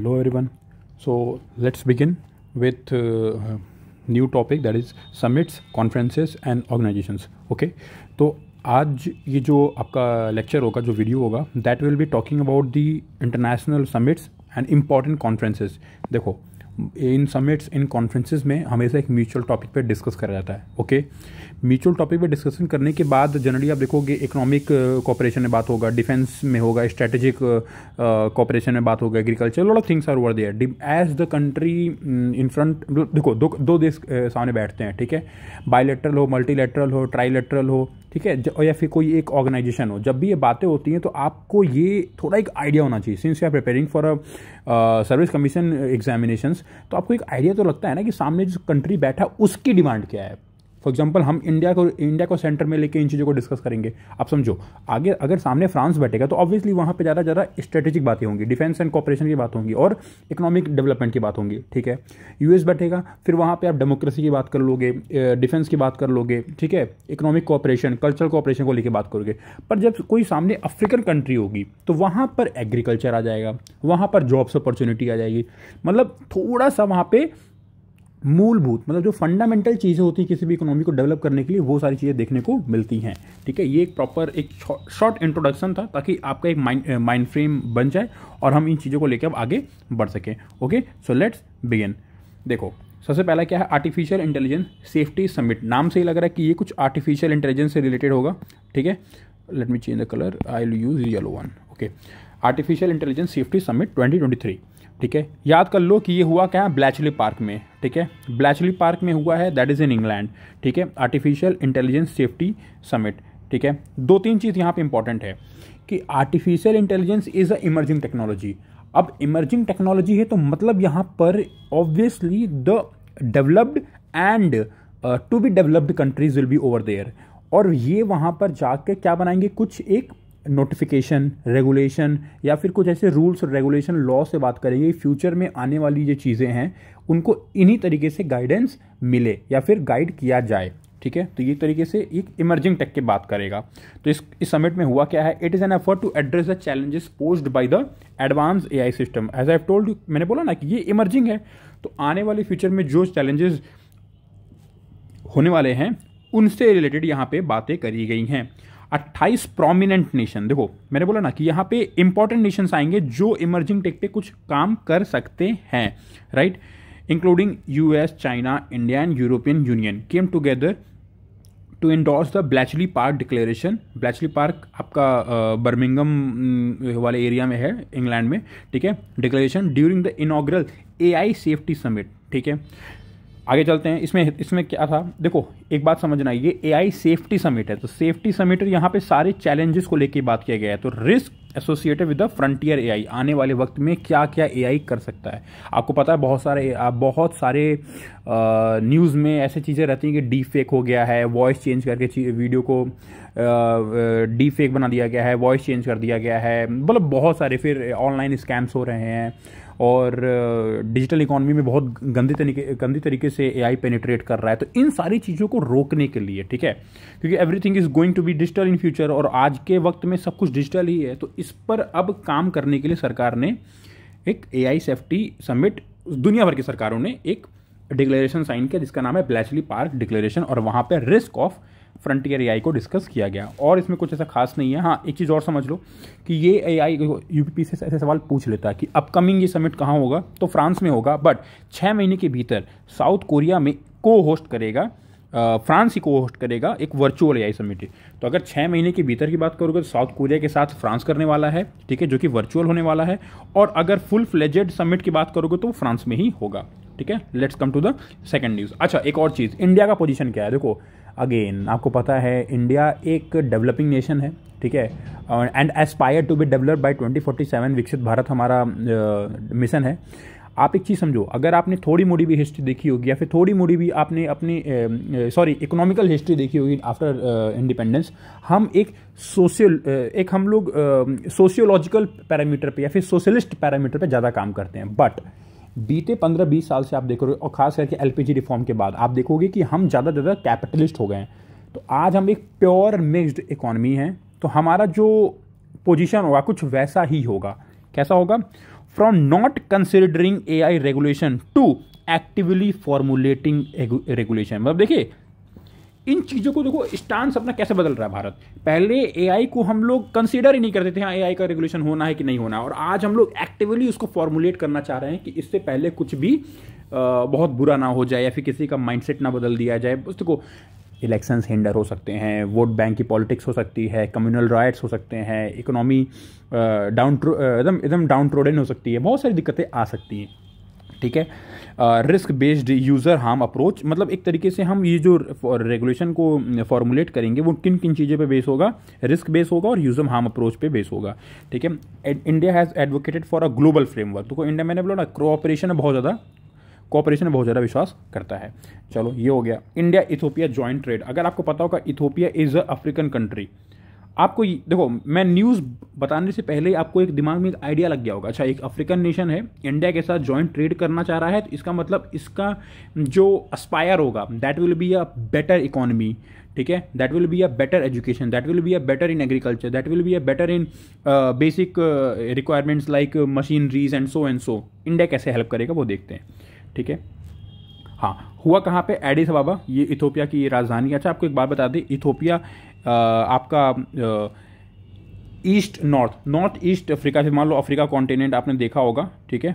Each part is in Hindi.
Hello everyone. So let's begin with new topic, that is summits, conferences and organizations. Okay. तो आज ये जो आपका लेक्चर होगा, जो वीडियो होगा, that will be talking about the international summits and important conferences. देखो, इन समिट्स, इन कॉन्फ्रेंसेस में हमेशा एक म्यूचुअल टॉपिक पे डिस्कस करा जाता है. ओके, म्यूचुअल टॉपिक पे डिस्कशन करने के बाद जनरली आप देखोगे इकोनॉमिक कोऑपरेशन में बात होगा, डिफेंस में होगा, स्ट्रेटेजिक कोऑपरेशन में बात होगा, agriculture, lot of things are over there as the country in front. देखो, दो देश सामने बैठते हैं, ठीक है, बायलैटरल हो, मल्टीलैटरल हो, ट्राईलैटरल हो, ठीक है, या फिर कोई एक ऑर्गेनाइजेशन हो. जब भी ये बातें होती हैं तो आपको ये थोड़ा एक आइडिया होना चाहिए. Since you are preparing for a service commission examinations, तो आपको एक आइडिया तो लगता है ना कि सामने जो कंट्री बैठा उसकी डिमांड क्या है. फॉर एग्जाम्पल, हम इंडिया को सेंटर में लेके इन चीज़ों को डिस्कस करेंगे. आप समझो, आगे अगर सामने फ्रांस बैठेगा तो ऑब्वियसली वहाँ पे ज़्यादा स्ट्रेटेजिक बातें होंगी, डिफेंस एंड कॉपरेशन की बात होंगी और इकोनॉमिक डेवलपमेंट की बात होंगी, ठीक है. यूएस बैठेगा, फिर वहाँ पे आप डेमोक्रेसी की बात कर लोगे, डिफेंस की बात कर लोगे, ठीक है, इकोनॉमिक कॉपरेशन, कल्चरल कॉपरेशन को लेकर बात करोगे. पर जब कोई सामने अफ्रीकन कंट्री होगी तो वहाँ पर एग्रीकल्चर आ जाएगा, वहाँ पर जॉब्स अपॉर्चुनिटी आ जाएगी. मतलब थोड़ा सा वहाँ पे मूलभूत, मतलब जो फंडामेंटल चीज़ें होती हैं किसी भी इकोनॉमी को डेवलप करने के लिए, वो सारी चीज़ें देखने को मिलती हैं, ठीक है. ये एक प्रॉपर एक शॉर्ट इंट्रोडक्शन था ताकि आपका एक माइंड फ्रेम बन जाए और हम इन चीज़ों को लेकर अब आगे बढ़ सकें. Okay, so let's begin. देखो, सबसे पहला क्या है, आर्टिफिशियल इंटेलिजेंस सेफ्टी समिट. नाम से ही लग रहा है कि ये कुछ आर्टिफिशियल इंटेलिजेंस से रिलेटेड होगा, ठीक है. Let me change the colour, I will use yellow one. Okay, artificial intelligence safety summit 2023, ठीक है. याद कर लो कि ये हुआ क्या है, ब्लैचली पार्क में, ठीक है, ब्लैचली पार्क में हुआ है, दैट इज इन इंग्लैंड, ठीक है. आर्टिफिशियल इंटेलिजेंस सेफ्टी समिट, ठीक है. दो तीन चीज़ यहाँ पे इंपॉर्टेंट है कि artificial intelligence is a emerging technology. अब इमर्जिंग टेक्नोलॉजी है तो मतलब यहाँ पर obviously the developed and to be developed countries will be over there, और ये वहाँ पर जाकर क्या बनाएंगे, कुछ एक नोटिफिकेशन, रेगुलेशन या फिर कुछ ऐसे रूल्स और रेगुलेशन, लॉ से बात करेंगे. फ्यूचर में आने वाली जो चीज़ें हैं उनको इन्हीं तरीके से गाइडेंस मिले या फिर गाइड किया जाए, ठीक है. तो ये तरीके से एक इमर्जिंग टेक की बात करेगा. तो इस समिट में हुआ क्या है, it is an effort to address the challenges posed by the advanced AI system. As I have told you, मैंने बोला ना कि ये इमर्जिंग है, तो आने वाले फ्यूचर में जो चैलेंजेस होने वाले हैं उनसे रिलेटेड यहाँ पे बातें करी गई हैं. 28 प्रोमिनेंट नेशन, देखो मैंने बोला ना कि यहाँ पे इंपॉर्टेंट नेशंस आएंगे जो इमर्जिंग टेक पे कुछ काम कर सकते हैं, right, including US, China, India and European Union came together to endorse the Bletchley Park declaration. Bletchley Park आपका बर्मिंगम वाले एरिया में है, इंग्लैंड में, ठीक है. Declaration during the inaugural AI safety summit, ठीक है. आगे चलते हैं. इसमें क्या था, देखो एक बात समझना, ये एआई सेफ्टी समिट है, तो सेफ्टी समिट यहाँ पे सारे चैलेंजेस को लेके बात किया गया है. तो risk associated with the frontier AI, आने वाले वक्त में क्या क्या एआई कर सकता है. आपको पता है बहुत सारे न्यूज़ में ऐसी चीज़ें रहती हैं कि डीप फेक हो गया है, वॉइस चेंज करके वीडियो को डीप फेक बना दिया गया है, वॉइस चेंज कर दिया गया है, मतलब बहुत सारे. फिर ऑनलाइन स्कैम्स हो रहे हैं और डिजिटल इकोनॉमी में बहुत गंदी तरीके से एआई पेनिट्रेट कर रहा है. तो इन सारी चीज़ों को रोकने के लिए, ठीक है, क्योंकि everything is going to be digital in future और आज के वक्त में सब कुछ डिजिटल ही है, तो इस पर अब काम करने के लिए सरकार ने एक एआई सेफ्टी समिट, दुनिया भर की सरकारों ने एक डिक्लेरेशन साइन किया जिसका नाम है ब्लैचली पार्क डिक्लेरेशन, और वहाँ पर रिस्क ऑफ फ्रंटियर एआई को डिस्कस किया गया. और इसमें कुछ ऐसा खास नहीं है. हाँ, एक चीज़ और समझ लो कि ये एआई, यूपीपी से ऐसे सवाल पूछ लेता है कि अपकमिंग ये समिट कहाँ होगा, तो फ्रांस में होगा, बट 6 महीने के भीतर साउथ कोरिया में को होस्ट करेगा, फ्रांस ही को होस्ट करेगा एक वर्चुअल एआई समिट. तो अगर 6 महीने के भीतर की बात करोगे तो साउथ कोरिया के साथ फ्रांस करने वाला है, ठीक है, जो कि वर्चुअल होने वाला है. और अगर फुल फ्लेजेड समिट की बात करोगे तो फ्रांस में ही होगा, ठीक है. Let's come to the second news. अच्छा, एक और चीज़, इंडिया का पोजीशन क्या है. देखो, अगेन आपको पता है इंडिया एक डेवलपिंग नेशन है, ठीक है, and aspire to be developed by 2047, Viksit Bharat हमारा मिशन है. आप एक चीज़ समझो, अगर आपने थोड़ी मोड़ी भी हिस्ट्री देखी होगी या फिर थोड़ी मोड़ी भी आपने अपनी इकोनॉमिकल हिस्ट्री देखी होगी आफ्टर इंडिपेंडेंस, हम हम लोग सोशियोलॉजिकल पैरामीटर पे या फिर सोशलिस्ट पैरामीटर पे ज़्यादा काम करते हैं. बट बीते 15-20 साल से आप देखोगे, और खास करके एलपीजी रिफॉर्म के बाद आप देखोगे कि हम ज़्यादा कैपिटलिस्ट हो गए हैं. तो आज हम एक प्योर मिक्स्ड इकोनॉमी है, तो हमारा जो पोजीशन होगा कुछ वैसा ही होगा. कैसा होगा? From not considering AI regulation to actively formulating regulation. मतलब देखिए इन चीज़ों को देखो, स्टांस अपना कैसे बदल रहा है भारत। पहले AI को हम लोग कंसीडर ही नहीं करते थे, हाँ AI का रेगुलेशन होना है कि नहीं होना, और आज हम लोग एक्टिवली उसको फॉर्मुलेट करना चाह रहे हैं कि इससे पहले कुछ भी बहुत बुरा ना हो जाए या फिर किसी का माइंडसेट ना बदल दिया जाए। बस देखो इलेक्शंस हिंडर हो सकते हैं, वोट बैंक की पॉलिटिक्स हो सकती है, कम्युनल राइट्स हो सकते हैं, इकोनॉमी एकदम डाउन ट्रोडन हो सकती है, बहुत सारी दिक्कतें आ सकती हैं, ठीक है। Risk based user harm approach, मतलब एक तरीके से हम ये जो रेगुलेशन को फॉर्मुलेट करेंगे वो किन किन चीज़ों पे बेस होगा, रिस्क बेस होगा और यूज़र हार्म अप्रोच पे बेस होगा, ठीक है। India has advocated for a global framework, तो इंडिया मैंने बोला ना कोऑपरेशन में बहुत ज़्यादा विश्वास करता है। चलो ये हो गया। इंडिया इथोपिया जॉइंट ट्रेड, अगर आपको पता होगा Ethiopia is a African country. आपको देखो मैं न्यूज़ बताने से पहले ही आपको एक दिमाग में एक आइडिया लग गया होगा, अच्छा एक अफ्रीकन नेशन है, इंडिया के साथ जॉइंट ट्रेड करना चाह रहा है, तो इसका मतलब इसका जो अस्पायर होगा that will be a better economy, ठीक है, that will be a better education, that will be a better in agriculture, that will be a better in basic requirements like machineries and so. India कैसे हेल्प करेगा वो देखते हैं, ठीक है। हाँ, हुआ कहाँ पे, एडिस अबाबा, ये इथोपिया की राजधानी। अच्छा आपको एक बात बता दें, इथोपिया आपका ईस्ट नॉर्थ ईस्ट अफ्रीका से, मान लो अफ्रीका कॉन्टिनेंट आपने देखा होगा, ठीक है,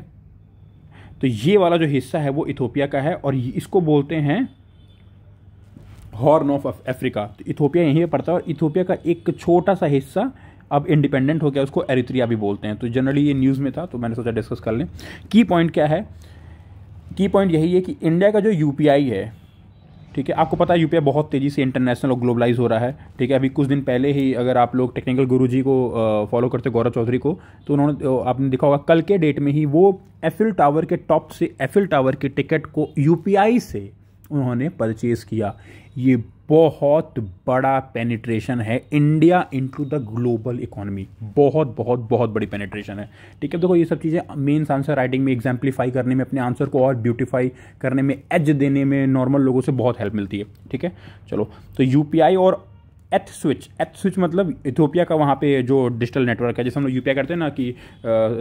तो ये वाला जो हिस्सा है वो इथोपिया का है और इसको बोलते हैं हॉर्न ऑफ अफ्रीका। तो इथोपिया यहीं पे पड़ता है और इथोपिया का एक छोटा सा हिस्सा अब इंडिपेंडेंट हो गया, उसको एरिथ्रिया भी बोलते हैं। तो जनरली ये न्यूज़ में था तो मैंने सोचा डिस्कस कर लें। की पॉइंट क्या है, की पॉइंट यही है कि इंडिया का जो UPI है, ठीक है, आपको पता है UPI बहुत तेज़ी से इंटरनेशनल और ग्लोबलाइज हो रहा है, ठीक है। अभी कुछ दिन पहले ही अगर आप लोग टेक्निकल गुरुजी को फॉलो करते, गौरव चौधरी को, तो उन्होंने आपने देखा होगा कल के डेट में ही वो एफिल टावर के टॉप से एफिल टावर के टिकट को UPI से उन्होंने परचेज किया। ये बहुत बड़ा पेनिट्रेशन है India into the global economy, बहुत बहुत बहुत बड़ी पेनिट्रेशन है, ठीक है। देखो ये सब चीज़ें मेंस आंसर राइटिंग में एग्जाम्प्लीफाई करने में, अपने आंसर को और ब्यूटीफाई करने में, एज देने में नॉर्मल लोगों से बहुत हेल्प मिलती है, ठीक है। चलो तो UPI और एथ स्विच मतलब इथोपिया का वहाँ पे जो डिजिटल नेटवर्क है, जैसे हम लोग UPI करते हैं ना कि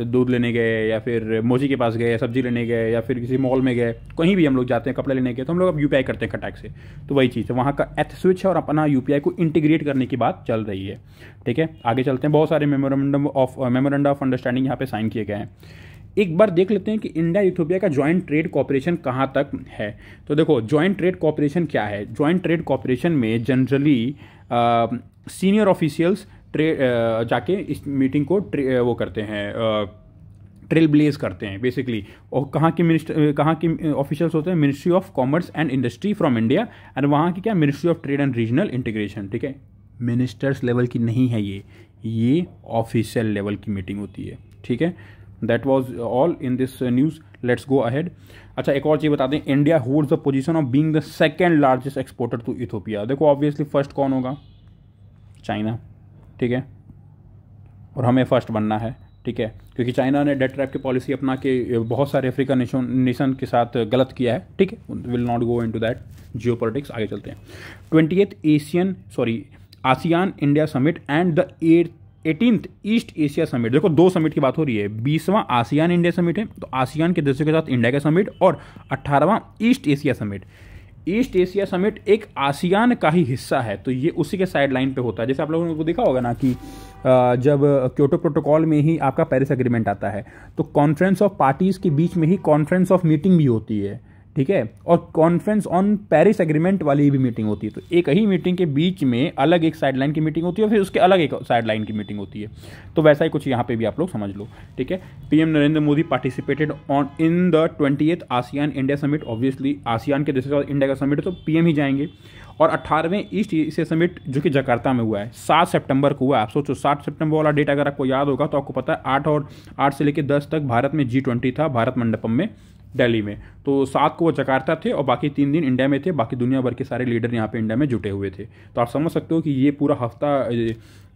दूध लेने गए या फिर मोची के पास गए, सब्जी लेने गए या फिर किसी मॉल में गए, कहीं भी हम लोग जाते हैं कपड़े लेने गए तो हम लोग अब UPI करते हैं खटाक से, तो वही चीज़ है, वहाँ का एथ स्विच है और अपना UPI को इंटीग्रेट करने की बात चल रही है, ठीक है। आगे चलते हैं, बहुत सारे मेमोरेंडम ऑफ अंडरस्टैंडिंग यहाँ पे साइन किए गए हैं। एक बार देख लेते हैं कि इंडिया इथोपिया का जॉइंट ट्रेड कॉपरेशन कहाँ तक है। तो देखो जॉइंट ट्रेड कॉपरेशन क्या है, जॉइंट ट्रेड कॉपरेशन में जनरली सीनियर ऑफिशियल्स जाके इस मीटिंग को वो करते हैं, ट्रेल ब्लेज करते हैं बेसिकली। और कहाँ के ऑफिशियल्स होते हैं, ministry of commerce and industry from India, and वहाँ की क्या, ministry of trade and regional integration, ठीक है। मिनिस्टर्स लेवल की नहीं है ये ऑफिशियल लेवल की मीटिंग होती है, ठीक है। That was all in this news, let's go ahead. अच्छा एक और चीज़ बता दें, India holds the position of being the second largest exporter to Ethiopia. देखो ऑब्वियसली फर्स्ट कौन होगा, चाइना, ठीक है, और हमें फर्स्ट बनना है, ठीक है, क्योंकि चाइना ने डेट ट्रैप की पॉलिसी अपना के बहुत सारे अफ्रीकन नेशन के साथ गलत किया है, ठीक है। Will not go into that Jio politics, आगे चलते हैं। 20th ASEAN India summit and the 18th east Asia summit. देखो दो समिट की बात हो रही है, 20वां आसियान इंडिया समिट है, तो आसियान के देशों के साथ इंडिया का समिट, और 18वां East Asia summit. East Asia summit एक आसियान का ही हिस्सा है, तो ये उसी के साइड लाइन पे होता है। जैसे आप लोगों को देखा होगा ना कि जब क्योटो प्रोटोकॉल में ही आपका पेरिस एग्रीमेंट आता है, तो कॉन्फ्रेंस ऑफ पार्टीज के बीच में ही कॉन्फ्रेंस ऑफ मीटिंग भी होती है, ठीक है, और कॉन्फ्रेंस ऑन पेरिस एग्रीमेंट वाली भी मीटिंग होती है। तो एक ही मीटिंग के बीच में अलग एक साइडलाइन की मीटिंग होती है, फिर उसके अलग एक साइडलाइन की मीटिंग होती है। तो वैसा ही कुछ यहाँ पे भी आप लोग समझ लो, ठीक है। PM Narendra Modi participated on in the 20th ASEAN India summit. Obviously ASEAN के देशों का इंडिया का समिट है तो पीएम ही जाएंगे। और 18वें ईस्ट एशिया समिट जो कि जकार्ता में हुआ है, 7 सितंबर को हुआ। आप सोचो 7 सितंबर वाला डेट अगर आपको याद होगा तो आपको पता है 8 से लेकर 10 तक भारत में G20 था, भारत मंडपम में दिल्ली में। तो 7 को वो जकार्ता थे और बाकी 3 दिन इंडिया में थे, बाकी दुनिया भर के सारे लीडर यहाँ पे इंडिया में जुटे हुए थे। तो आप समझ सकते हो कि ये पूरा हफ्ता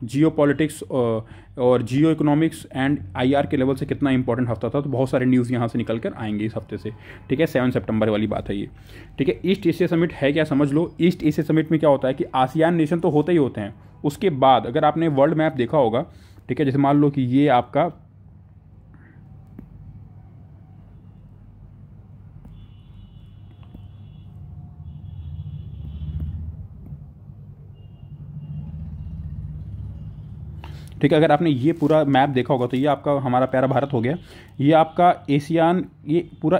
जियो पॉलिटिक्स और जियो इकोनॉमिक्स एंड IR के लेवल से कितना इंपॉर्टेंट हफ्ता था। तो बहुत सारे न्यूज़ यहाँ से निकल कर आएंगे इस हफ्ते से, ठीक है। 7 सितंबर वाली बात है ये, ठीक है। ईस्ट एशिया समिट है क्या, समझ लो। ईस्ट एशिया समिट में क्या होता है कि आसियान नेशन तो होते ही होते हैं, उसके बाद अगर आपने वर्ल्ड मैप देखा होगा, ठीक है, जैसे मान लो कि ये आपका ठीक है। अगर आपने ये पूरा मैप देखा होगा तो ये आपका हमारा प्यारा भारत हो गया, ये आपका एशियान, ये पूरा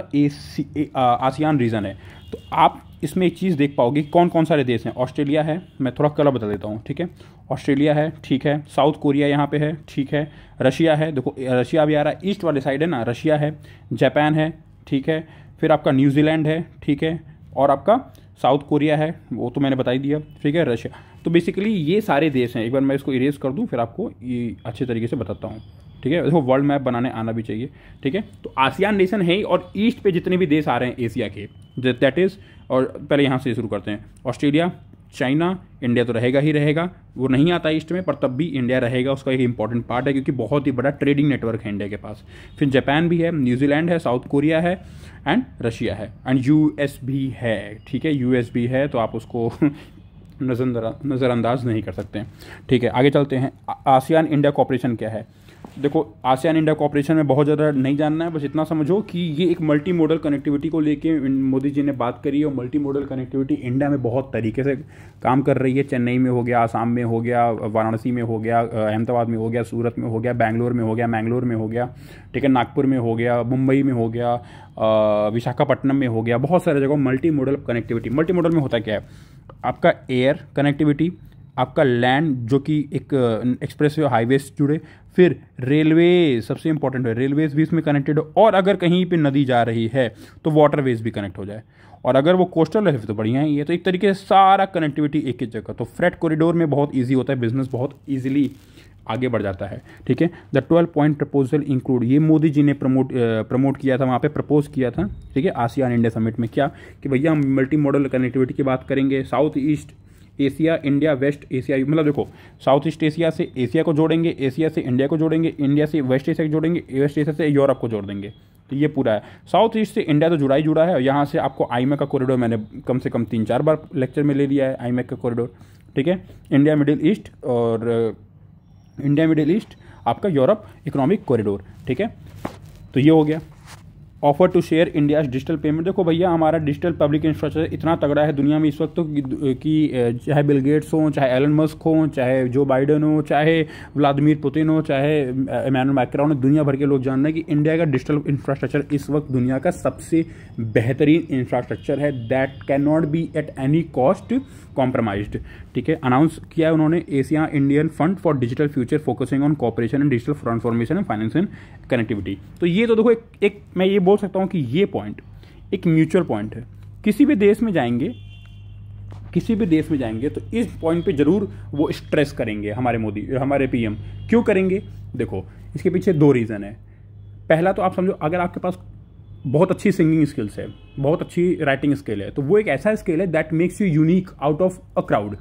आसियान रीजन है। तो आप इसमें एक चीज़ देख पाओगे कौन कौन सारे देश हैं। ऑस्ट्रेलिया है, मैं थोड़ा कलर बता देता हूँ, ठीक है। ऑस्ट्रेलिया है, ठीक है। साउथ कोरिया यहाँ पे है, ठीक है। रशिया है, देखो रशिया भी आ रहा है, ईस्ट वाले साइड है ना, रशिया है। जापान है, ठीक है। फिर आपका न्यूजीलैंड है, ठीक है। और आपका साउथ कोरिया है, वो तो मैंने बता ही दिया, ठीक है। रशिया, तो बेसिकली ये सारे देश हैं। एक बार मैं इसको इरेज कर दूं फिर आपको ये अच्छे तरीके से बताता हूँ, ठीक है। देखो वर्ल्ड मैप बनाने आना भी चाहिए, ठीक है। तो आसियान नेशन है ही, और ईस्ट पे जितने भी देश आ रहे हैं एशिया के, दैट इज़, और पहले यहाँ से शुरू करते हैं। ऑस्ट्रेलिया, चाइना, इंडिया तो रहेगा ही रहेगा, वो नहीं आता ईस्ट में, पर तब भी इंडिया रहेगा, उसका एक इंपॉर्टेंट पार्ट है क्योंकि बहुत ही बड़ा ट्रेडिंग नेटवर्क है इंडिया के पास। फिर जापान भी है, न्यूजीलैंड है, साउथ कोरिया है, एंड रशिया है, एंड यूएस भी है, ठीक है। यूएस भी है, तो आप उसको नज़रअंदाज नहीं कर सकते हैं, ठीक है। आगे चलते हैं। आसियान इंडिया कॉपरेशन क्या है। देखो आसियान इंडिया कॉपरेशन में बहुत ज़्यादा नहीं जानना है, बस इतना समझो कि ये एक मल्टी मॉडल कनेक्टिविटी को लेके मोदी जी ने बात करी है, और मल्टी मॉडल कनेक्टिविटी इंडिया में बहुत तरीके से काम कर रही है। चेन्नई में हो गया, आसाम में हो गया, वाराणसी में हो गया, अहमदाबाद में हो गया, सूरत में हो गया, बैंगलोर में हो गया, मैंगलोर में हो गया, ठीक है, नागपुर में हो गया, मुंबई में हो गया, विशाखापट्टनम में हो गया, बहुत सारे जगह multi modal connectivity. Multi modal में होता क्या है, आपका एयर कनेक्टिविटी, आपका लैंड जो कि एक एक्सप्रेस वे हाईवे से जुड़े, फिर रेलवे सबसे इंपॉर्टेंट है, रेलवेज भी इसमें कनेक्टेड हो, और अगर कहीं पे नदी जा रही है तो वाटरवेज भी कनेक्ट हो जाए, और अगर वो कोस्टल है तो बढ़िया ही है। तो एक तरीके से सारा कनेक्टिविटी एक ही जगह, तो फ्रेट कॉरिडोर में बहुत ईजी होता है, बिजनेस बहुत ईजिली आगे बढ़ जाता है, ठीक है। द 12 पॉइंट प्रपोजल इंक्लूड, ये मोदी जी ने प्रमोट किया था, वहाँ पे प्रपोज किया था, ठीक है, आसियान इंडिया समिट में। क्या कि भैया हम मल्टी मॉडल कनेक्टिविटी की बात करेंगे, South East Asia, India, West Asia, मतलब देखो साउथ ईस्ट एशिया से एशिया को जोड़ेंगे, एशिया से इंडिया को जोड़ेंगे, इंडिया से वेस्ट एशिया को जोड़ेंगे, वेस्ट एशिया से यूरोप को जोड़ देंगे। तो ये पूरा है। साउथ ईस्ट से इंडिया तो जुड़ा ही जुड़ा है, और यहाँ से आपको आईमैक का कॉरिडोर मैंने कम से कम 3-4 बार लेक्चर में ले लिया है, आईमैक का कॉरिडोर, ठीक है। इंडिया मिडिल ईस्ट, और इंडिया मिडिल ईस्ट आपका यूरोप इकोनॉमिक कॉरिडोर, ठीक है। तो ये हो गया। Offer to share India digital payment, देखो भैया हमारा डिजिटल पब्लिक इंफ्रास्ट्रक्चर इतना तगड़ा है दुनिया में इस वक्त तो कि चाहे बिल गेट्स हो, चाहे एलन मस्क हो, चाहे जो बाइडन हो, चाहे व्लादिमीर पुतिन हो, चाहे इमैनुअल मैक्रोन हो, दुनिया भर के लोग जान रहे हैं कि इंडिया का डिजिटल इंफ्रास्ट्रक्चर इस वक्त दुनिया का सबसे बेहतरीन इंफ्रास्ट्रक्चर है, that can not be at any cost compromised, ठीक है। अनाउंस किया है उन्होंने Asia Indian fund for digital future focusing on cooperation and digital transformation and finance and connectivity. तो ये तो देखो एक मैं ये बोल सकता हूँ कि ये पॉइंट एक म्यूचुअल पॉइंट है। किसी भी देश में जाएंगे तो इस पॉइंट पे जरूर वो स्ट्रेस करेंगे हमारे मोदी, हमारे पीएम। क्यों करेंगे, देखो इसके पीछे 2 रीज़न है। पहला तो आप समझो, अगर आपके पास बहुत अच्छी सिंगिंग स्किल्स है, बहुत अच्छी राइटिंग स्किल है, तो वो एक ऐसा स्किल है that makes you unique out of a crowd.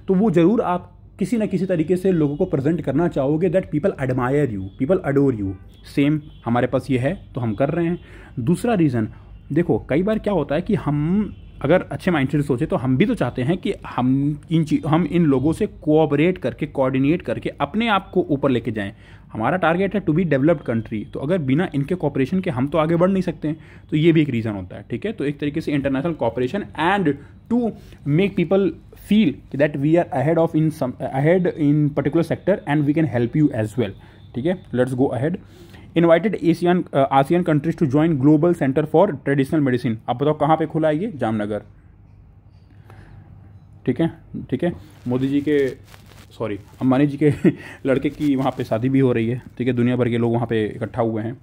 तो वो जरूर आप किसी ना किसी तरीके से लोगों को प्रेजेंट करना चाहोगे, that people admire you, people adore you. Same हमारे पास ये है तो हम कर रहे हैं। दूसरा रीज़न, देखो कई बार क्या होता है कि हम अगर अच्छे माइंड से सोचे तो हम भी तो चाहते हैं कि हम इन लोगों से कोऑपरेट करके, कोऑर्डिनेट करके अपने आप को ऊपर लेके जाएं। हमारा टारगेट है टू बी डेवलप्ड कंट्री, तो अगर बिना इनके कोऑपरेशन के हम तो आगे बढ़ नहीं सकते हैं। तो ये भी एक रीज़न होता है, ठीक है। तो एक तरीके से international cooperation and to make people feel that we are ahead in particular sector and we can help you as well, ठीक है। Let's go ahead. Invited ASEAN countries to join global centre for traditional medicine. आप बताओ कहाँ पे खुला है ये, जामनगर, ठीक है। मोदी जी के अंबानी जी के लड़के की वहाँ पे शादी भी हो रही है, ठीक है। दुनिया भर के लोग वहाँ पे इकट्ठा हुए हैं।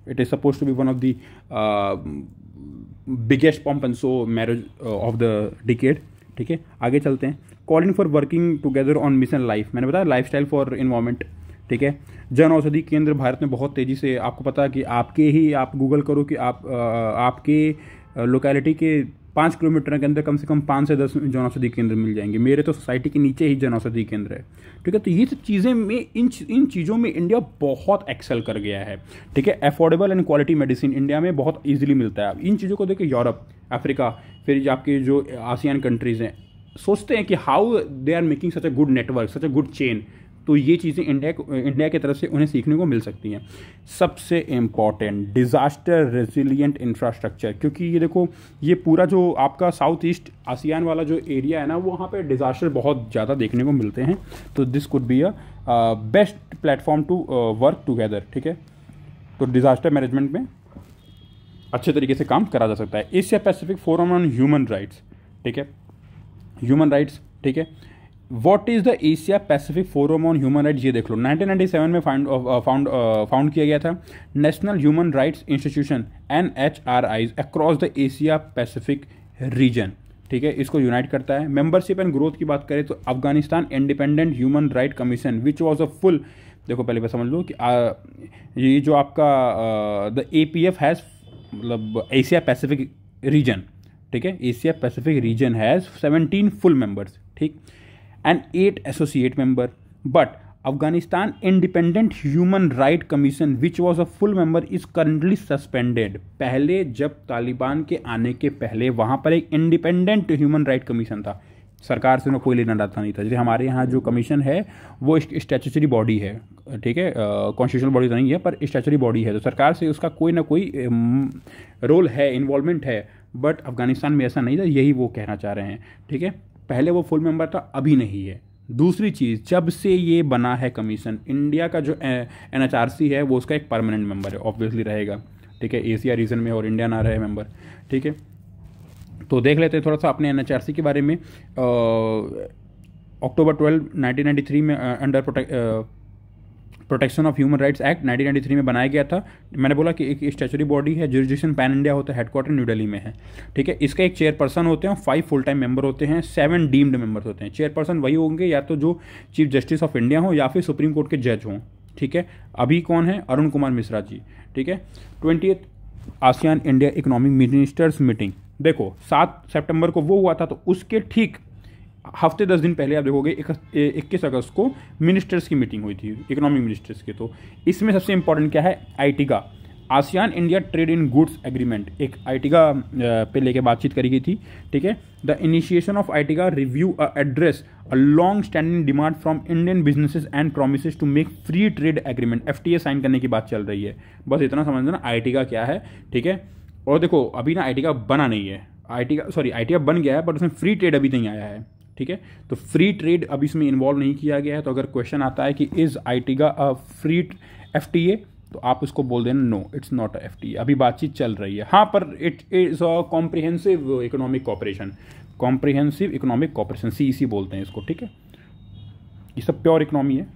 It is suppose to be one of the biggest pomp and show marriage of the decade, ठीक है। आगे चलते हैं। Calling for working together on mission life, मैंने बताया लाइफस्टाइल फॉर इन्वायरमेंट, ठीक है। जन औषधि केंद्र भारत में बहुत तेज़ी से, आपको पता है कि आप गूगल करो कि आपके लोकेलिटी के 5 किलोमीटर के अंदर कम से कम 5 से 10 जन औषधि केंद्र मिल जाएंगे। मेरे तो सोसाइटी के नीचे ही जन औषधि केंद्र है, ठीक है। तो ये सब चीज़ें में इन चीज़ों में इंडिया बहुत एक्सेल कर गया है, ठीक है। Affordable and quality medicine India में बहुत ईजिली मिलता है। इन चीज़ों को देखिए यूरोप, अफ्रीका, फिर आपके जो आसियान कंट्रीज़ हैं, सोचते हैं कि how they are making such a good network, such a good chain तो ये चीज़ें इंडिया की तरफ से उन्हें सीखने को मिल सकती हैं। सबसे इम्पॉर्टेंट, डिज़ास्टर रेजिलिएंट इंफ्रास्ट्रक्चर, क्योंकि ये देखो ये पूरा जो आपका साउथ ईस्ट आसियान वाला जो एरिया है ना, वो वहाँ पे डिज़ास्टर बहुत ज़्यादा देखने को मिलते हैं। तो this could be a best platform to work together, ठीक है। तो डिज़ास्टर मैनेजमेंट में अच्छे तरीके से काम करा जा सकता है। Asia Pacific forum on human rights, ठीक है, ह्यूमन राइट्स, ठीक है। What is the Asia Pacific forum on human rights, ये देख लो 1997 में फाउंड किया गया था। National human rights institution NHRIs across the Asia Pacific region, ठीक है, इसको यूनाइट करता है। मेंबरशिप एंड ग्रोथ की बात करें तो Afghanistan independent human right commission which was a full, देखो पहले समझ लो कि ये जो आपका द APF हैज़ मतलब एशिया पैसिफिक रीजन, ठीक है, Asia Pacific region has 17 full members, ठीक, and 8 associate member. But Afghanistan independent human right commission which was a full member is currently suspended. पहले जब तालिबान के आने के पहले वहाँ पर एक इंडिपेंडेंट ह्यूमन राइट कमीशन था, सरकार से उन्हें कोई लेना देना नहीं था। जैसे हमारे यहाँ जो कमीशन है वो स्टैट्यूटरी बॉडी है, ठीक है, कॉन्स्टिट्यूशनल बॉडी तो नहीं है पर स्टैट्यूटरी बॉडी है, तो सरकार से उसका कोई ना कोई रोल है, इन्वॉल्वमेंट है। बट अफगानिस्तान में ऐसा नहीं था, यही वो कहना चाह रहे हैं, ठीक है। पहले वो फुल मेंबर था, अभी नहीं है। दूसरी चीज़, जब से ये बना है कमीशन, इंडिया का जो NHRC है वो उसका एक परमानेंट मेंबर है, ऑब्वियसली रहेगा, ठीक है, एशिया रीजन में, और इंडिया ना रहे मेंबर, ठीक है। तो देख लेते हैं थोड़ा सा अपने NHRC के बारे में। अक्टूबर 12, 1993 में under protection of human rights act 1993 में बनाया गया था। मैंने बोला कि एक स्टैच्यूटरी बॉडी है, जुरिसडिक्शन पैन इंडिया होता है, हेडक्वार्टर न्यू दिल्ली में है, ठीक है। इसका एक चेयरपर्सन होते हैं, 5 फुल टाइम मेंबर होते हैं, 7 डीम्ड मेंबर्स होते हैं। चेयरपर्सन वही होंगे या तो जो चीफ जस्टिस ऑफ इंडिया हो या फिर सुप्रीम कोर्ट के जज हों, ठीक है। अभी कौन है? अरुण कुमार मिश्रा जी, ठीक है। 20th ASEAN India economic ministers meeting, देखो 7 सितंबर को वो हुआ था, तो उसके ठीक हफ्ते 10 दिन पहले आप देखोगे 21 अगस्त को मिनिस्टर्स की मीटिंग हुई थी, इकोनॉमिक मिनिस्टर्स की। तो इसमें सबसे इंपॉर्टेंट क्या है? AITIGA, ASEAN India trade in goods agreement, एक आईटीगा पे लेके बातचीत करी गई थी, ठीक है। The initiation of AITIGA review address a long standing demand from Indian businesses and promises to make free trade agreement, FTA sign करने की बात चल रही है। बस इतना समझना ना आईटीगा क्या है, ठीक है। और देखो अभी ना आईटीगा बना नहीं है, आईटीगा बन गया है बट उसमें फ्री ट्रेड अभी नहीं आया है, ठीक है। तो फ्री ट्रेड अभी इसमें इन्वॉल्व नहीं किया गया है। तो अगर क्वेश्चन आता है कि इज आईटीगा अ फ्री FTA, तो आप उसको बोल देना no, it's not a FTA, अभी बातचीत चल रही है। हाँ, पर it is a comprehensive economic cooperation, comprehensive economic cooperation, CEC बोलते हैं इसको, ठीक है। ये सब प्योर इकोनॉमी है।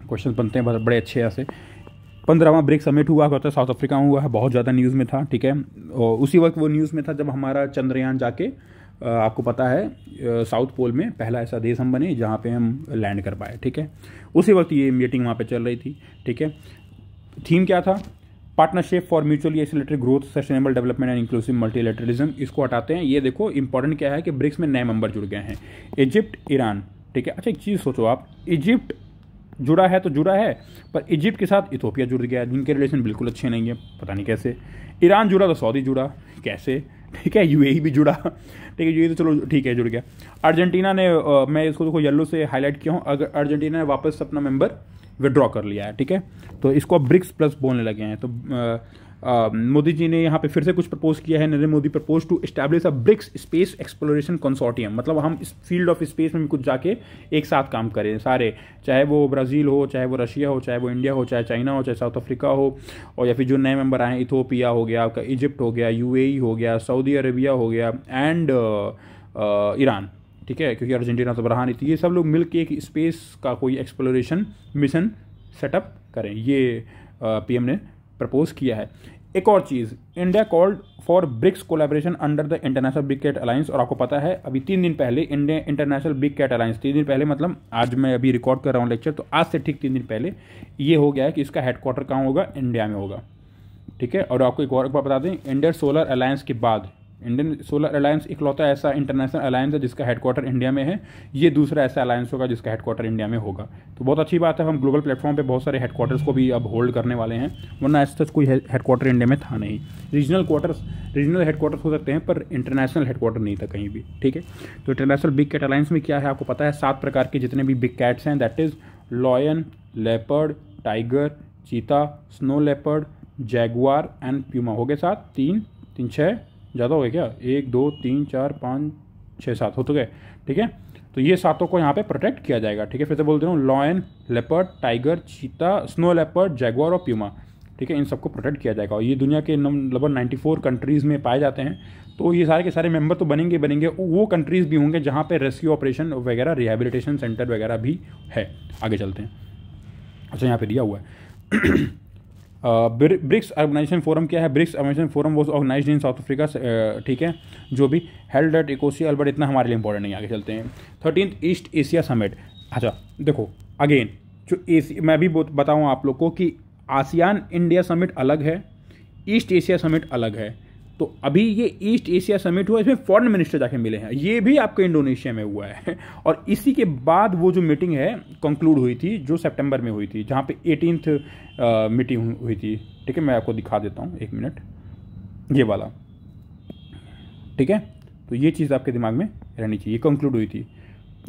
क्वेश्चन बनते हैं बड़े अच्छे ऐसे। 15वां ब्रिक्स समिट हुआ करता है, साउथ अफ्रीका में हुआ है, बहुत ज़्यादा न्यूज़ में था, ठीक है। और उसी वक्त वो न्यूज़ में था जब हमारा चंद्रयान जाके आपको पता है साउथ पोल में पहला ऐसा देश हम बने जहाँ पे हम लैंड कर पाए, ठीक है। उसी वक्त ये मीटिंग वहाँ पे चल रही थी, ठीक है। थीम क्या था? Partnership for mutually accelerated growth, sustainable development and inclusive multilateralism. इसको हटाते हैं। ये देखो इंपॉर्टेंट क्या है कि ब्रिक्स में नए मेंबर जुड़ गए हैं, इजिप्ट, ईरान, ठीक है। अच्छा एक चीज़ सोचो आप, इजिप्ट जुड़ा है तो जुड़ा है, पर इजिप्ट के साथ इथोपिया जुड़ गया, जिनके रिलेशन बिल्कुल अच्छे नहीं है, पता नहीं कैसे। ईरान जुड़ा तो सऊदी जुड़ा, कैसे, ठीक है। UAE भी जुड़ा, ठीक है, UAE तो चलो ठीक है जुड़ गया। अर्जेंटीना ने मैं इसको देखो येलो से हाईलाइट किया हूँ, अगर अर्जेंटीना ने वापस अपना मेंबर विड्रॉ कर लिया है, ठीक है। तो इसको अब ब्रिक्स प्लस बोलने लगे हैं। तो मोदी जी ने यहाँ पे फिर से कुछ प्रपोज किया है। Narendra Modi propose to establish a BRICS space exploration consortium, मतलब हम इस फील्ड ऑफ स्पेस में भी कुछ जाके एक साथ काम करें सारे, चाहे वो ब्राज़ील हो, चाहे वो रशिया हो, चाहे वो इंडिया हो, चाहे चाइना हो, चाहे साउथ अफ्रीका हो, और या फिर जो नए मेंबर आए हैं, इथोपिया हो गया आपका, इजिप्ट हो गया, UAE हो गया, सऊदी अरेबिया हो गया एंड ईरान, ठीक है, क्योंकि अर्जेंटीना तो रहा नहीं थी। ये सब लोग मिल के एक स्पेस का कोई एक्सप्लोरेशन मिशन सेटअप करें, ये PM ने प्रपोज किया है। एक और चीज़, India called for BRICS collaboration under the international big cat alliance. और आपको पता है अभी 3 दिन पहले India international big cat alliance, 3 दिन पहले मतलब आज मैं अभी रिकॉर्ड कर रहा हूँ लेक्चर, तो आज से ठीक 3 दिन पहले ये हो गया है कि इसका हेडक्वार्टर कहाँ होगा? इंडिया में होगा, ठीक है। और आपको एक और बात बता दें, इंडियन सोलर अलायंस के बाद इंडियन सोलर अलायंस इकलौता ऐसा इंटरनेशनल अलायंस है जिसका हेडक्वार्टर इंडिया में है। ये दूसरा ऐसा अलायंस होगा जिसका हेडक्वार्टर इंडिया में होगा। तो बहुत अच्छी बात है, हम ग्लोबल प्लेटफॉर्म पे बहुत सारे हेडक्वार्टर्स को भी अब होल्ड करने वाले हैं, वरना ऐसा कोई हेडक्वार्टर इंडिया में था नहीं। रीजनल हेडक्वार्टर्स हो सकते हैं पर इंटरनेशनल हेडक्वार्टर नहीं था कहीं भी, ठीक है। तो इंटरनेशनल बिग कैट अलायंस में क्या है आपको पता है, 7 प्रकार के जितने भी बिग कैट्स हैं, that is lion, leopard, tiger, cheetah, snow leopard, jaguar and puma. हो गए 7, 3 3 6, ज़्यादा हो गए क्या? 1 2 3 4 5 6 7 हो तो गए, ठीक है। तो ये सातों को यहाँ पे प्रोटेक्ट किया जाएगा, ठीक है। फिर से बोल दे रहा हूँ, lion, leopard, tiger, cheetah, snow leopard, Jaguar और प्यूमा, ठीक है। इन सबको प्रोटेक्ट किया जाएगा और ये दुनिया के लगभग 94 कंट्रीज़ में पाए जाते हैं। तो ये सारे के सारे मेंबर तो बनेंगे, वो कंट्रीज़ भी होंगे जहाँ पे रेस्क्यू ऑपरेशन वगैरह, रिहेबिलिटेशन सेंटर वगैरह भी है। आगे चलते हैं। अच्छा, यहाँ पे दिया हुआ है ब्रिक्स ऑर्गेनाइजेशन फोरम क्या है? BRICS organisation forum was organised in South Africa, ठीक है, जो भी हेल्ड एट इकोसिया, अल्बर्ट। इतना हमारे लिए इंपॉर्टेंट नहीं। आगे चलते हैं। 13th east Asia summit. अच्छा देखो, अगेन जो मैं भी बताऊँ आप लोग को कि आसियान इंडिया समिट अलग है, ईस्ट एशिया समिट अलग है। तो अभी ये ईस्ट एशिया समिट हुआ, इसमें फॉरेन मिनिस्टर जाके मिले हैं, ये भी आपको इंडोनेशिया में हुआ है। और इसी के बाद वो जो मीटिंग है कंक्लूड हुई थी, जो सितंबर में हुई थी, जहाँ पे 18th मीटिंग हुई थी, ठीक है। मैं आपको दिखा देता हूँ, 1 मिनट, ये वाला, ठीक है। तो ये चीज़ आपके दिमाग में रहनी चाहिए, कंक्लूड हुई थी।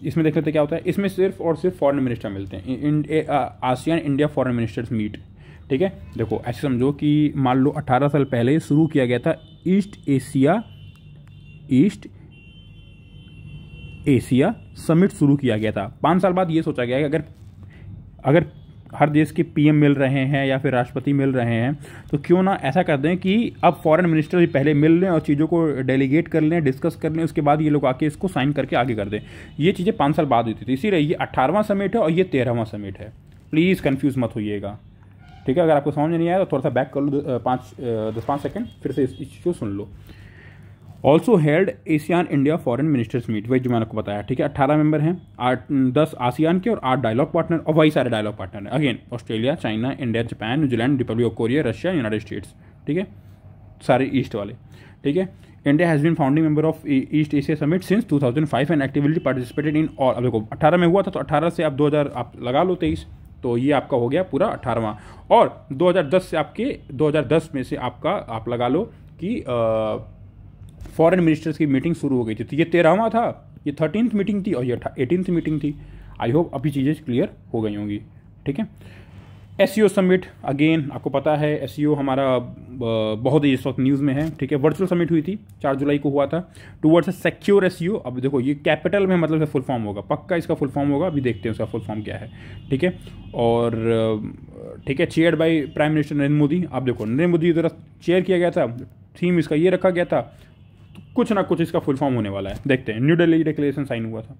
इसमें देख लेते क्या होता है। इसमें सिर्फ और सिर्फ फॉरेन मिनिस्टर मिलते हैं, ASEAN India foreign ministers meet, ठीक है। देखो ऐसे समझो कि मान लो 18 साल पहले शुरू किया गया था ईस्ट एशिया समिट शुरू किया गया था। 5 साल बाद ये सोचा गया कि अगर हर देश के पीएम मिल रहे हैं या फिर राष्ट्रपति मिल रहे हैं, तो क्यों ना ऐसा कर दें कि अब फॉरेन मिनिस्टर भी पहले मिल लें और चीज़ों को डेलीगेट कर लें, डिस्कस कर लें, उसके बाद ये लोग आके इसको साइन करके आगे कर दें। ये चीज़ें 5 साल बाद हुई थी, इसीलिए ये 18वां समिट है और ये 13वां समिट है। प्लीज़ कन्फ्यूज़ मत होइएगा, ठीक है। अगर आपको समझ में नहीं आया तो थोड़ा सा बैक कर लो 10-5 सेकंड, फिर से इस चीज़ को सुन लो। Also held ASEAN India foreign ministers meet, वही जो मैंने आपको बताया, ठीक है। 18 मेंबर हैं, 10 आसियान के और 8 डायलॉग पार्टनर, और वही सारे डायलॉग पार्टनर हैं। Again Australia, China, India, Japan, New Zealand, Republic of Korea, Russia, United States, ठीक है, सारे ईस्ट वाले, ठीक है। India has been founding member of East Asia summit since 2005 and actively participated in all. अब देखो 18 में हुआ था, तो 18 से आप 2000 आप लगा लो 23, तो ये आपका हो गया पूरा 18वां। और 2010 से आपके 2010 में से आपका आप लगा लो कि फॉरेन मिनिस्टर्स की मीटिंग शुरू हो गई थी। तो ये 13वां था, ये 13th मीटिंग थी और ये 18th मीटिंग थी। आई होप अभी चीज़ें क्लियर हो गई होंगी, ठीक है। एससीओ समिट, अगेन आपको पता है एससीओ हमारा बहुत ही इस वक्त न्यूज़ में है, ठीक है। वर्चुअल समिट हुई थी, 4 जुलाई को हुआ था, टूवर्ड्स अ सिक्योर एससीओ। अब देखो ये कैपिटल में मतलब फुल फॉर्म होगा, पक्का इसका फुल फॉर्म होगा, अभी देखते हैं उसका फुल फॉर्म क्या है, ठीक है। और ठीक है, chaired by prime minister Narendra Modi. अब देखो नरेंद्र मोदी द्वारा चेयर किया गया था, थीम इसका ये रखा गया था, तो कुछ ना कुछ इसका फुल फॉर्म होने वाला है, देखते हैं। न्यू दिल्ली डिक्लेरेशन साइन हुआ था,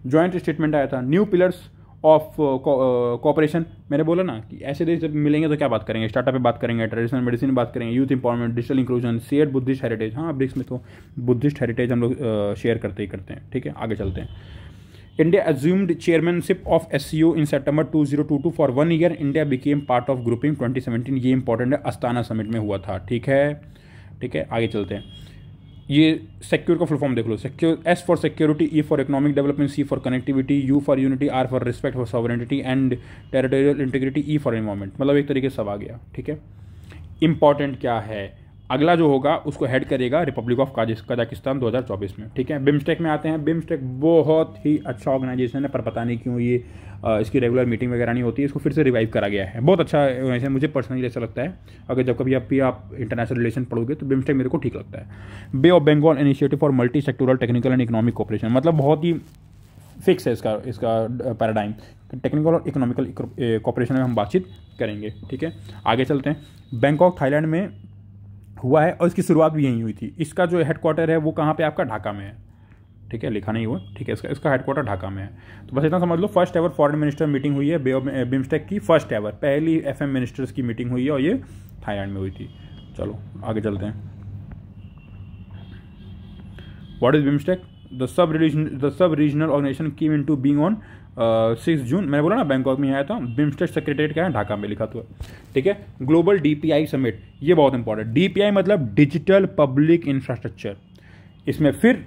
जॉइंट स्टेटमेंट आया था, न्यू पिलर्स ऑफ कोऑपरेशन। मैंने बोला ना कि ऐसे देश जब मिलेंगे तो क्या बात करेंगे, स्टार्टअप पे बात करेंगे, ट्रेडिशनल मेडिसिन में बात करेंगे, youth empowerment, digital inclusion, share Buddhist heritage. हाँ, ब्रिक्स में तो बुद्धिस्ट हेरिटेज हम लोग शेयर करते ही करते हैं, ठीक है। आगे चलते हैं। India assumed chairmanship of SCO in September 2022 for 1 year. India became part of grouping 2017। ये इंपॉर्टेंट है, अस्ताना समिट में हुआ था, ठीक है, ठीक है। आगे चलते हैं। ये सिक्योर का फुल फॉर्म देख लो, secure, S for security, E for economic development, C for connectivity, U for unity, R for respect for sovereignty and territorial integrity, E for environment. मतलब एक तरीके से सब आ गया, ठीक है। इंपॉर्टेंट क्या है, अगला जो होगा उसको हेड करेगा रिपब्लिक ऑफ कजाकिस्तान 2024 में, ठीक है। बिम्स्टेक में आते हैं। बिम्स्टेक बहुत ही अच्छा ऑर्गेनाइजेशन है, पर पता नहीं क्यों ये इसकी रेगुलर मीटिंग वगैरह नहीं होती है। इसको फिर से रिवाइव करा गया है, बहुत अच्छा ऑर्गेनाइजेशन, मुझे पर्सनली ऐसा लगता है। अगर जब कभी आप इंटरनेशनल रिलेशन पढ़ोगे तो बिम्स्टेक मेरे को ठीक लगता है। Bay of Bengal initiative for multi sectoral technical and economic cooperation, मतलब बहुत ही फिक्स है इसका पैराडाइम, टेक्निकल और इकोनॉमिकल कोऑपरेशन में हम बातचीत करेंगे, ठीक है। आगे चलते हैं। बैंकॉक थाईलैंड में हुआ है और इसकी शुरुआत भी यहीं हुई थी। इसका जो हेडक्वार्टर है वो कहाँ पे आपका ढाका में है, ठीक है, लिखा नहीं हुआ, ठीक है। इसका हेडक्वार्टर ढाका में है। तो बस इतना समझ लो, first ever foreign minister meeting हुई है बिम्स्टेक की, फर्स्ट एवर पहली एफएम मिनिस्टर्स की मीटिंग हुई है और ये थाईलैंड में हुई थी। चलो आगे चलते हैं। What is BIMSTEC? The sub regional organisation came into being on 6 June. मैंने बोला ना बैंकॉक में आया था। बिम्स्टेक सेक्रेटरीट क्या है, ढाका में लिखा था, ठीक है। ग्लोबल डीपीआई समिट, ये बहुत इंपॉर्टेंट। डीपीआई मतलब डिजिटल पब्लिक इंफ्रास्ट्रक्चर। इसमें फिर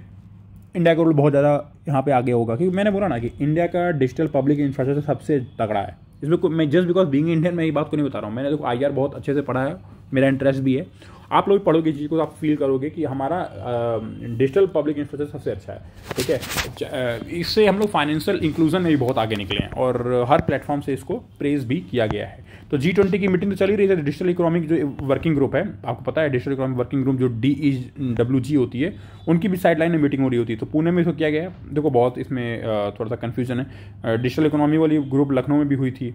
इंडिया का रोल बहुत ज़्यादा यहाँ पे आगे होगा, क्योंकि मैंने बोला ना कि इंडिया का डिजिटल पब्लिक इंफ्रास्ट्रक्चर सबसे तगड़ा है। इसमें मैं जस्ट बिकॉज बीइंग इंडियन मैं ये बात को नहीं बता रहा हूँ, मैंने देखो IR बहुत अच्छे से पढ़ा है, मेरा इंटरेस्ट भी है, आप लोग पढ़ोगे चीज़ को, आप फील करोगे कि हमारा डिजिटल पब्लिक इंफ्रास्ट्रक्चर सबसे अच्छा है, ठीक है। इससे हम लोग फाइनेंशियल इंक्लूजन में भी बहुत आगे निकले हैं और हर प्लेटफॉर्म से इसको प्रेज भी किया गया है। तो G20 की मीटिंग तो चल ही रही है। डिजिटल इकोनॉमिक जो वर्किंग ग्रुप है, आपको पता है डिजिटल इकोनॉमिक वर्किंग ग्रुप जो DEWG होती है, उनकी भी साइडलाइन में मीटिंग हो रही होती है। तो पुणे में इसको किया गया है। देखो बहुत इसमें थोड़ा सा कन्फ्यूजन है। डिजिटल इकोनॉमी वाली ग्रुप लखनऊ में भी हुई थी,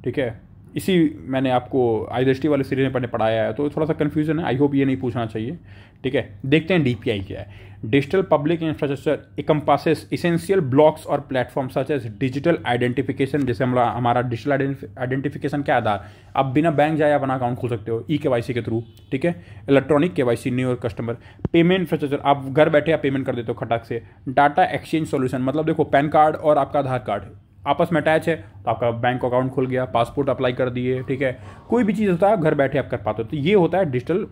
ठीक है। इसी मैंने आपको आई दृष्टि वाले सीरीज में पढ़ाया है, तो थोड़ा सा कन्फ्यूजन है। आई होप ये नहीं पूछना चाहिए, ठीक है। देखते हैं DPI क्या है। Digital public infrastructure encompasses essential blocks और platform such as digital identification. जैसे हमारा डिजिटल आइडेंटिफिकेशन क्या आधार, आप बिना बैंक जाए अपना अकाउंट खोल सकते हो KYC के थ्रू, ठीक है। Electronic KYC new your customer. Payment infrastructure, आप घर बैठे आप पेमेंट कर देते हो खटाक से। डाटा एक्सचेंज सॉल्यूशन, मतलब देखो पैन कार्ड और आपका आधार कार्ड आपस में अटैच है, तो आपका बैंक अकाउंट खुल गया, पासपोर्ट अप्लाई कर दिए, ठीक है। कोई भी चीज़ होता है घर बैठे आप कर पाते हो। तो ये होता है डिजिटल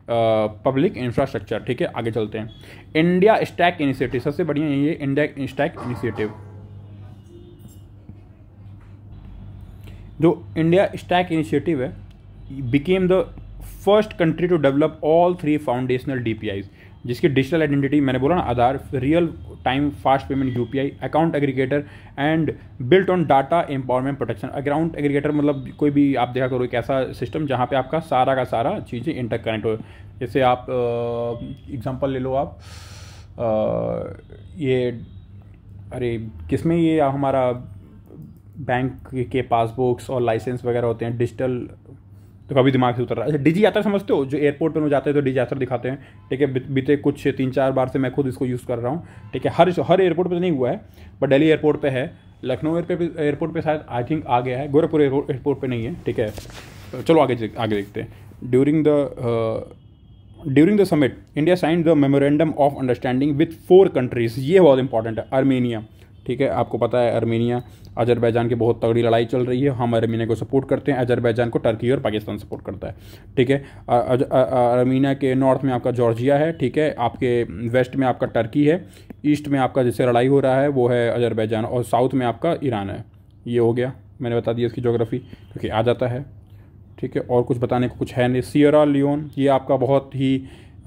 पब्लिक इंफ्रास्ट्रक्चर, ठीक है। आगे चलते हैं। इंडिया स्टैक इनिशिएटिव, सबसे बढ़िया ये इंडिया स्टैक इनिशिएटिव। जो इंडिया स्टैक इनिशिएटिव है, became the first country to develop all 3 foundational DPIs, जिसकी डिजिटल आइडेंटिटी मैंने बोला ना, Aadhaar, real time fast payment UPI, account aggregator and built on data empowerment protection. Account aggregator मतलब कोई भी आप देखा करो एक ऐसा सिस्टम जहाँ पे आपका सारा का सारा चीज़ें इंटरकनेक्ट हो। जैसे आप एग्जांपल ले लो, आप ये अरे किसमें ये हमारा बैंक के पासबुक्स और लाइसेंस वगैरह होते हैं डिजिटल, तो कभी दिमाग से उतर रहा है। अच्छा, डिजी यात्रा समझते हो, जो एयरपोर्ट पर जाते हैं तो डिजी यात्रा दिखाते हैं, ठीक है। बीते कुछ 3-4 बार से मैं खुद इसको यूज़ कर रहा हूँ, ठीक है। हर एयरपोर्ट पे तो नहीं हुआ है, बट दिल्ली एयरपोर्ट पे है, लखनऊ एयरपोर्ट पे शायद आई थिंक आ गया है, गोरखपुर एयरपोर्ट पे नहीं है, ठीक है। चलो आगे देखते हैं। During the summit India signed the memorandum of understanding with 4 countries. ये बहुत इंपॉर्टेंट है। अर्मेनिया, ठीक है, आपको पता है अर्मेनिया अजरबैजान की बहुत तगड़ी लड़ाई चल रही है। हम अर्मेनिया को सपोर्ट करते हैं, अजरबैजान को टर्की और पाकिस्तान सपोर्ट करता है, ठीक है। अर्मेनिया के नॉर्थ में आपका जॉर्जिया है, ठीक है। आपके वेस्ट में आपका टर्की है, ईस्ट में आपका जिससे लड़ाई हो रहा है वो है अजरबैजान, और साउथ में आपका ईरान है। ये हो गया, मैंने बता दिया इसकी ज्योग्राफी, क्योंकि आ जाता है, ठीक है। और कुछ बताने को कुछ है नहीं। सियरा लियोन, ये आपका बहुत ही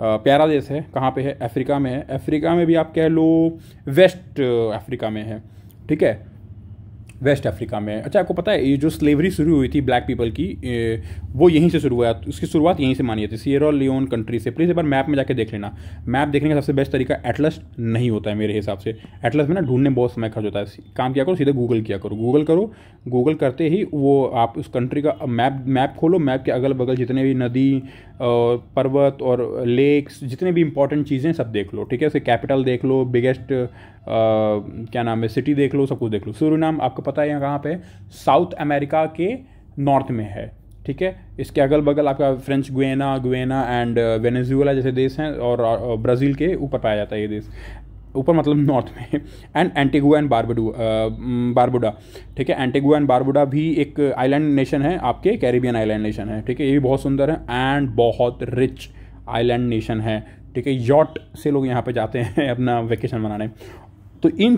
प्यारा देश है। कहाँ पे है? अफ्रीका में है। अफ्रीका में भी आप कह लो वेस्ट अफ्रीका में है, ठीक है, वेस्ट अफ्रीका में। अच्छा, आपको पता है ये जो स्लेवरी शुरू हुई थी ब्लैक पीपल की, वो यहीं से शुरू हुआ, उसकी शुरुआत यहीं से मानी जाती है, सियरा लियोन कंट्री से। प्लीज़ एक बार मैप में जाके देख लेना। मैप देखने का सबसे बेस्ट तरीका एटलस नहीं होता है मेरे हिसाब से। एटलस में ना ढूंढने में बहुत समय खर्च होता है। काम किया करो, सीधे गूगल किया करो। गूगल करो, गूगल करते ही वो आप उस कंट्री का मैप खोलो। मैप के अगल बगल जितने भी नदी पर्वत और लेक्स, जितने भी इंपॉर्टेंट चीज़ें सब देख लो, ठीक है। उसे कैपिटल देख लो, बिगेस्ट क्या नाम है सिटी देख लो, सब कुछ देख लो। सूरीनाम आपको पता है यहाँ कहाँ पे? साउथ अमेरिका के नॉर्थ में है, ठीक है। इसके अगल बगल आपका फ्रेंच गुयाना एंड वेनेजुएला जैसे देश हैं, और ब्राज़ील के ऊपर पाया जाता है ये देश, ऊपर मतलब नॉर्थ में। एंड एंटीगुआ एंड बारबुडा, ठीक है। एंटीगुआ एंड बारबुडा भी एक आइलैंड नेशन है, आपके कैरिबियन आइलैंड नेशन है, ठीक है। ये भी बहुत सुंदर है एंड बहुत रिच आइलैंड नेशन है, ठीक है। यॉट से लोग यहाँ पे जाते हैं अपना वेकेशन मनाने। तो इन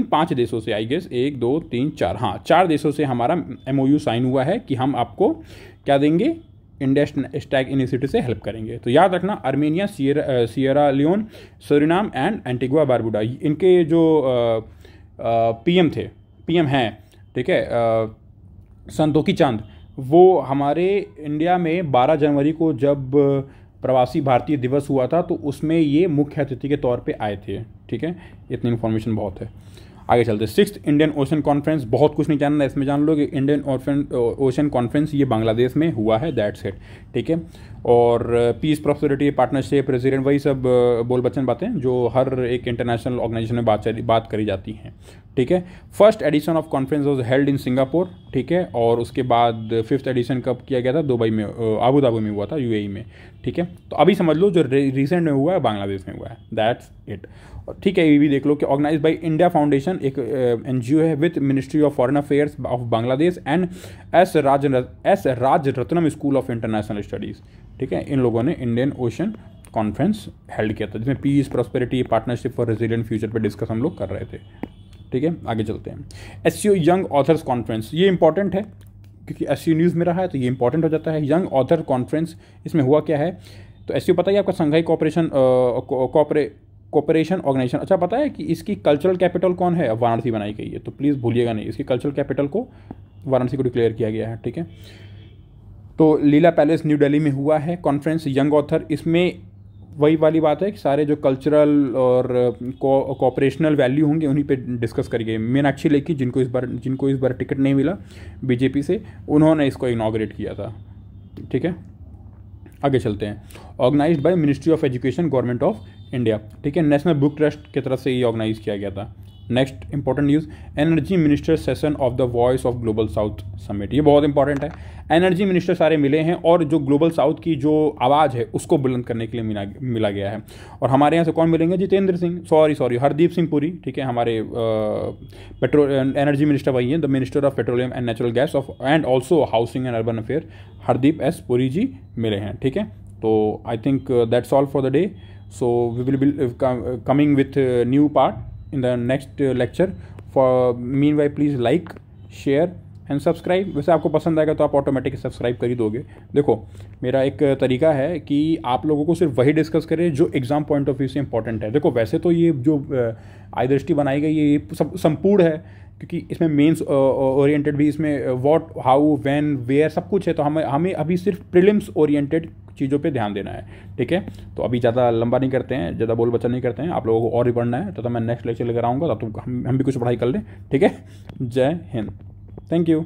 5 देशों से, आई गेस 1 2 3 4, हाँ 4 देशों से हमारा MOU साइन हुआ है कि हम आपको क्या देंगे, इंडिया स्टैक इनिशिएटिव से हेल्प करेंगे। तो याद रखना, Armenia, Sierra Leone, Suriname and Antigua Barbuda, इनके जो PM हैं, ठीक है, संतोखी चांद, वो हमारे इंडिया में 12 जनवरी को जब प्रवासी भारतीय दिवस हुआ था, तो उसमें ये मुख्य अतिथि के तौर पे आए थे, ठीक है। इतनी इन्फॉर्मेशन बहुत है। आगे चलते हैं। 6th इंडियन ओशन कॉन्फ्रेंस, बहुत कुछ नहीं जानना इसमें, जान लो कि इंडियन ओशन कॉन्फ्रेंस ये बांग्लादेश में हुआ है, दैट्स इट, ठीक है। और पीस, प्रॉस्पेरिटी, पार्टनरशिप, रेजिडेंट, वही सब बोल बच्चन बातें जो हर एक इंटरनेशनल ऑर्गेनाइजेशन में बात करी जाती हैं, ठीक है। First edition of conference was held in Singapore, ठीक है। और उसके बाद 5th एडिशन कब किया गया था? दुबई में, आबू धाबी में हुआ था, UAE में, ठीक है। तो अभी समझ लो जो रिसेंट में हुआ है बांग्लादेश में हुआ है, दैट्स इट, ठीक है। ये भी देख लो कि ऑर्गेनाइज बाय इंडिया फाउंडेशन, एक NGO है, with ministry of foreign affairs of Bangladesh and S Rajaratnam school of international studies, ठीक है। इन लोगों ने इंडियन ओशन कॉन्फ्रेंस हेल्ड किया था, जिसमें peace, prosperity, partnership for resilient future पर डिस्कस हम लोग कर रहे थे, ठीक है। आगे चलते हैं। SCO यंग ऑथर्स कॉन्फ्रेंस, ये इंपॉर्टेंट है, क्योंकि SU न्यूज़ में रहा है तो ये इंपॉर्टेंट हो जाता है। यंग ऑथर कॉन्फ्रेंस, इसमें हुआ क्या है, तो SU पता है आपका संघाई कोऑपरेशन ऑर्गेनाइजेशन। अच्छा, पता है कि इसकी कल्चरल कैपिटल कौन है, अब वाराणसी बनाई गई है, तो प्लीज़ भूलिएगा नहीं, इसकी कल्चरल कैपिटल को वाराणसी को डिक्लेयर किया गया है, ठीक है। तो लीला पैलेस न्यू दिल्ली में हुआ है कॉन्फ्रेंस यंग ऑथर। इसमें वही वाली बात है कि सारे जो कल्चरल और कोऑपरेशनल वैल्यू होंगे उन्हीं पे डिस्कस करी गई। मीनाक्षी लेखी, जिनको इस बार टिकट नहीं मिला बीजेपी से, उन्होंने इसको इनॉग्रेट किया था, ठीक है। आगे चलते हैं। Organised by ministry of education, government of India, ठीक है। नेशनल बुक ट्रस्ट की तरफ से ये ऑर्गेनाइज किया गया था। Next important news, energy minister session of the voice of global south summit. ये बहुत इंपॉर्टेंट है। एनर्जी मिनिस्टर सारे मिले हैं और जो ग्लोबल साउथ की जो आवाज़ है उसको बुलंद करने के लिए मिला गया है। और हमारे यहाँ से कौन मिलेंगे, जितेंद्र सिंह, सॉरी हरदीप सिंह पुरी, ठीक है। हमारे एनर्जी मिनिस्टर वही हैं, the minister of petroleum and natural gas of and also housing and urban affair, Hardeep S Puri ji मिले हैं, ठीक है। तो I think that's all for the day. So we will be coming with a new part in the next lecture. For meanwhile, please like, share and subscribe. वैसे आपको पसंद आएगा तो आप ऑटोमेटिक सब्सक्राइब कर ही दोगे। देखो, मेरा एक तरीका है कि आप लोगों को सिर्फ वही डिस्कस करें जो एग्जाम पॉइंट ऑफ व्यू से इंपॉर्टेंट है। देखो, वैसे तो ये जो आई दृष्टि बनाई गई है ये सब संपूर्ण है, क्योंकि इसमें मेंस ओरिएंटेड भी, इसमें व्हाट, हाउ, व्हेन, वेयर सब कुछ है। तो हमें अभी सिर्फ प्रीलिम्स ओरिएंटेड चीज़ों पे ध्यान देना है, ठीक है। तो अभी ज़्यादा लंबा नहीं करते हैं, ज़्यादा बोल बच्चा नहीं करते हैं, आप लोगों को और भी पढ़ना है तो मैं नेक्स्ट लेक्चर लेकर आऊँगा, तब तो हम भी कुछ पढ़ाई कर लें, ठीक है। जय हिंद, थैंक यू।